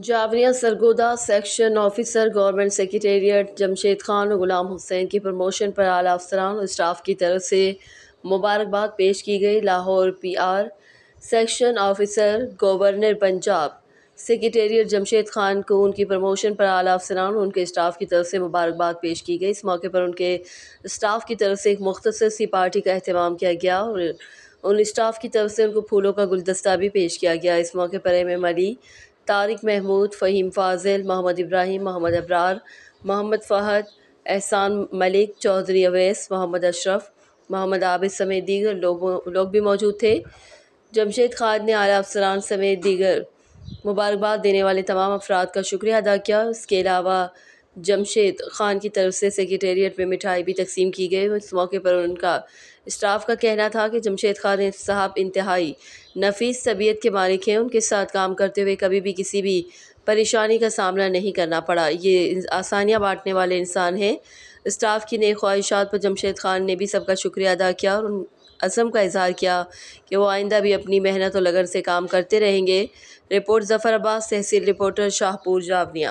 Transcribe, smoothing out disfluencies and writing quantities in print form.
جاوریہ Sargodha section officer government secretariat Jamshed Khan اور غلام حسین کی promotion پر اعلیٰ افسران اور اسٹاف کی طرف سے مبارکباد پیش کی گئی۔ Lahore PR section officer governor Punjab secretariat Jamshed Khan کو ان کی پروموشن پر اعلیٰ افسران اور ان کے اسٹاف کی طرف سے مبارکباد پیش کی گئی۔ اس موقع پر ان کے اسٹاف کی طرف سے ایک مختصر سی پارٹی کا اہتمام کیا گیا اور ان اسٹاف کی طرف سے ان کو پھولوں کا گلدستہ بھی پیش کیا گیا۔ اس موقع پر MM علی، طارق محمود، فہیم فاضل، محمد ابراہیم، محمد ابرار، محمد فہد، احسان ملک، چودھری اویس، محمد اشرف، محمد عابد سمیت دیگر لوگ بھی موجود تھے۔ جمشید خان نے اعلیٰ افسران سمیت دیگر مبارکباد دینے والے تمام افراد کا شکریہ ادا کیا۔ اس کے علاوہ جمشید خان کی طرف سے سیکریٹریٹ میں مٹھائی بھی تقسیم کی گئی۔ اس موقع پر ان کا اسٹاف کا کہنا تھا کہ جمشید خان صاحب انتہائی نفیس طبیعت کے مالک ہیں۔ ان کے ساتھ کام کرتے ہوئے کبھی بھی کسی بھی پریشانی کا سامنا نہیں کرنا پڑا۔ یہ آسانیاں بانٹنے والے انسان ہیں۔ اسٹاف کی نیک خواہشات پر جمشید خان نے بھی سب کا شکریہ ادا کیا اور ان عزم کا اظہار کیا کہ وہ آئندہ بھی اپنی محنت اور لگن سے کام کرتے رہیں گے۔ رپورٹ ظفر عباس، تحصیل رپورٹر، شاہپور، جاوریہ۔